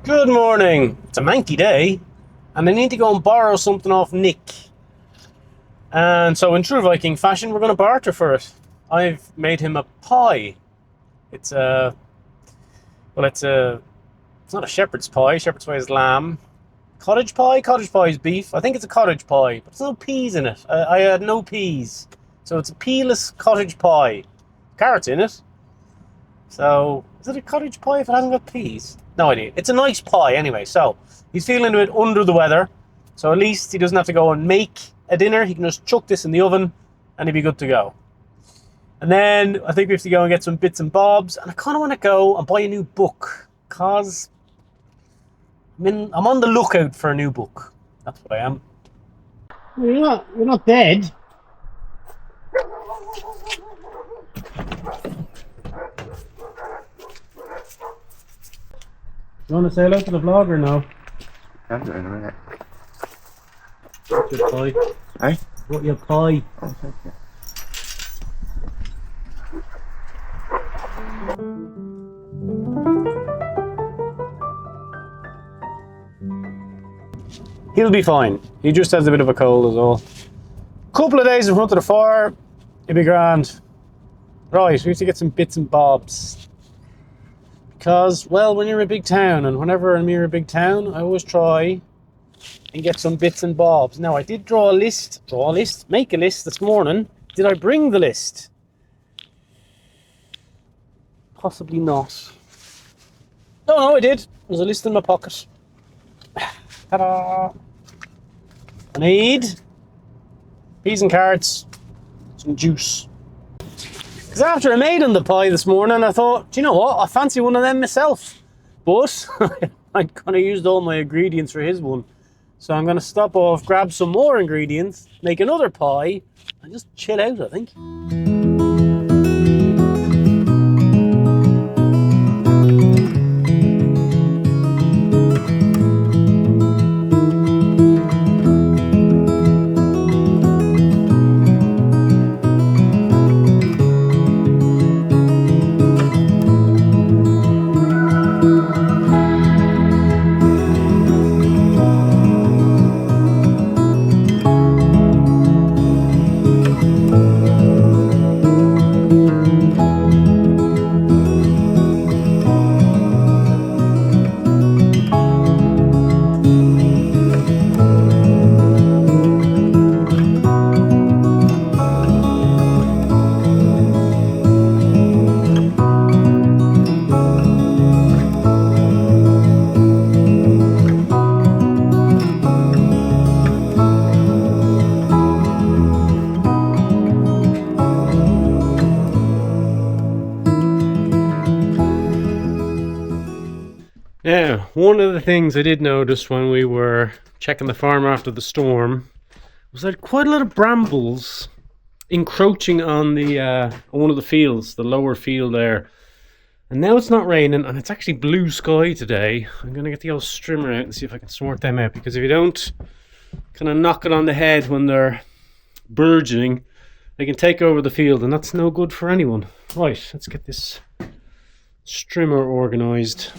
Good morning. It's a manky day and I need to go and borrow something off Nick. And so in true Viking fashion, we're going to barter for it. I've made him a pie. It's not a shepherd's pie. Shepherd's pie is lamb. Cottage pie is beef. I think it's a cottage pie, but there's no peas in it. I had no peas. So it's a pealess cottage pie. Carrots in it. So, is it a cottage pie if it hasn't got peas? No idea. It's a nice pie anyway. So, he's feeling a bit under the weather. So at least he doesn't have to go and make a dinner. He can just chuck this in the oven and he'll be good to go. And then I think we have to go and get some bits and bobs. And I kind of want to go and buy a new book. Because I'm on the lookout for a new book. That's what I am. You're not dead. You want to say hello to the vlog or no? I'm doing a minute. What's your pie? Eh? What your pie? Oh, thank you. He'll be fine. He just has a bit of a cold as well. Couple of days in front of the fire, it'll be grand. Right, we have to get some bits and bobs. Because, well, when you're in a big town, and whenever I'm near a big town, I always try and get some bits and bobs. Now, I did make a list this morning. Did I bring the list? Possibly not. No, I did. There's a list in my pocket. Ta-da! I need peas and carrots, some juice. Because after I made him the pie this morning, I thought, do you know what? I fancy one of them myself. But I kind of used all my ingredients for his one. So I'm going to stop off, grab some more ingredients, make another pie, and just chill out, I think. One of the things I did notice when we were checking the farm after the storm was that quite a lot of brambles encroaching on the on one of the fields, the lower field there. And now it's not raining and it's actually blue sky today. I'm going to get the old strimmer out and see if I can sort them out, because if you don't kind of knock it on the head when they're burgeoning, they can take over the field, and that's no good for anyone. Right, let's get this strimmer organised.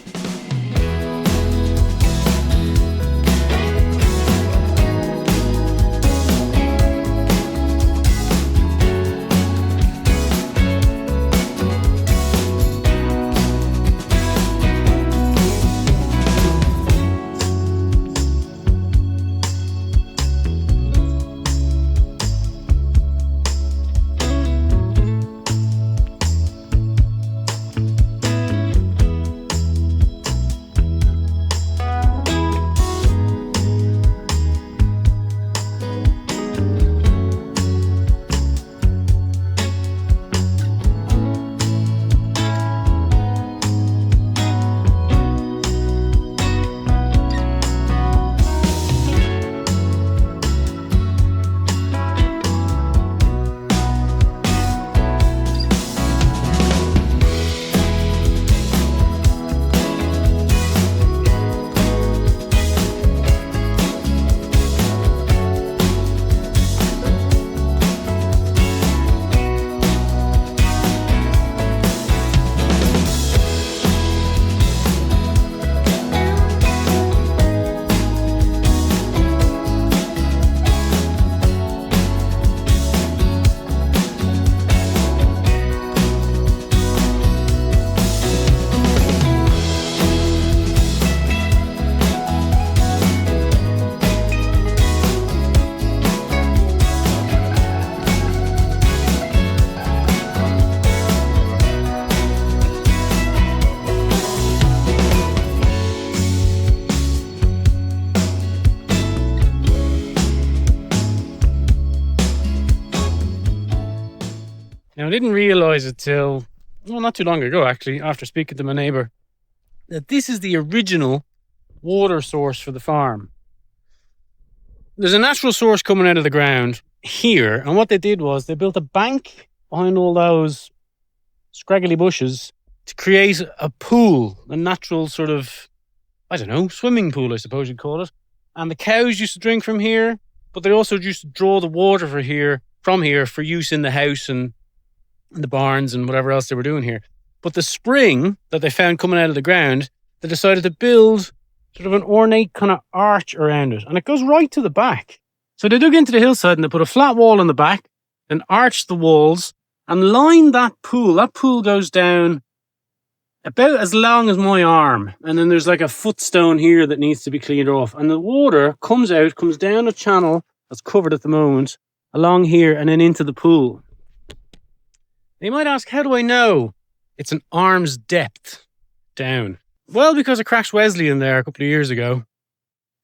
Now, I didn't realise it till, well, not too long ago actually, after speaking to my neighbour, that this is the original water source for the farm. There's a natural source coming out of the ground here, and what they did was they built a bank behind all those scraggly bushes to create a pool, a natural sort of, I don't know, swimming pool, I suppose you'd call it. And the cows used to drink from here, but they also used to draw the water from here for use in the house and the barns and whatever else they were doing here. But the spring that they found coming out of the ground, they decided to build sort of an ornate kind of arch around it, and it goes right to the back. So they dug into the hillside and they put a flat wall in the back, then arched the walls and lined that pool. That pool goes down about as long as my arm, and then there's like a footstone here that needs to be cleaned off, and the water comes down a channel that's covered at the moment along here and then into the pool. You might ask, how do I know it's an arm's depth down? Well, because I crashed Wesley in there a couple of years ago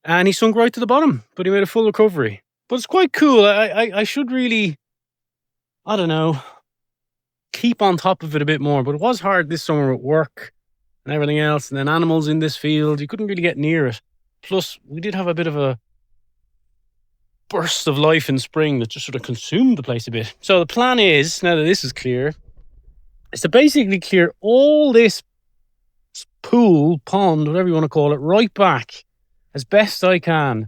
and he sunk right to the bottom, but he made a full recovery. But it's quite cool. I should really, I don't know, keep on top of it a bit more. But it was hard this summer with work and everything else, and then animals in this field. You couldn't really get near it. Plus, we did have a bit of a burst of life in spring that just sort of consumed the place a bit. So the plan is, now that this is clear, is to basically clear all this pool, pond, whatever you want to call it, right back as best I can.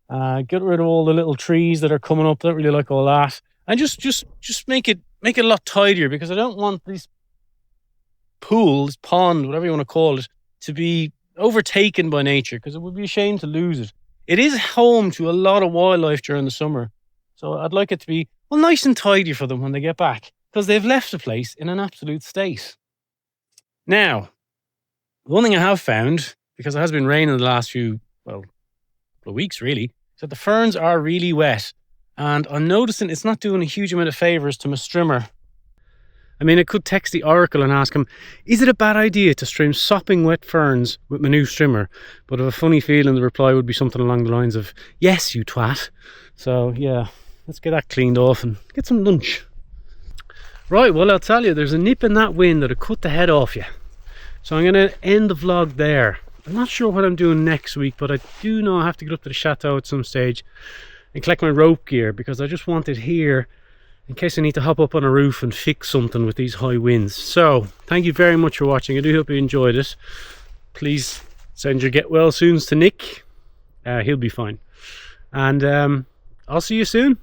Get rid of all the little trees that are coming up. Don't really like all that, and just make it a lot tidier, because I don't want this pool, this pond, whatever you want to call it, to be overtaken by nature, because it would be a shame to lose it. It is home to a lot of wildlife during the summer, so I'd like it to be, well, nice and tidy for them when they get back, because they've left the place in an absolute state. Now, one thing I have found, because it has been raining the last couple of weeks really, is that the ferns are really wet, and I'm noticing it's not doing a huge amount of favours to my strimmer. I mean, I could text the Oracle and ask him, is it a bad idea to strim sopping wet ferns with my new strimmer? But I have a funny feeling the reply would be something along the lines of, yes, you twat. So yeah, let's get that cleaned off and get some lunch. Right, well, I'll tell you, there's a nip in that wind that'll cut the head off you. So I'm going to end the vlog there. I'm not sure what I'm doing next week, but I do know I have to get up to the chateau at some stage and collect my rope gear, because I just want it here in case I need to hop up on a roof and fix something with these high winds. So thank you very much for watching. I do hope you enjoyed it. Please send your get well soons to Nick. He'll be fine. And I'll see you soon.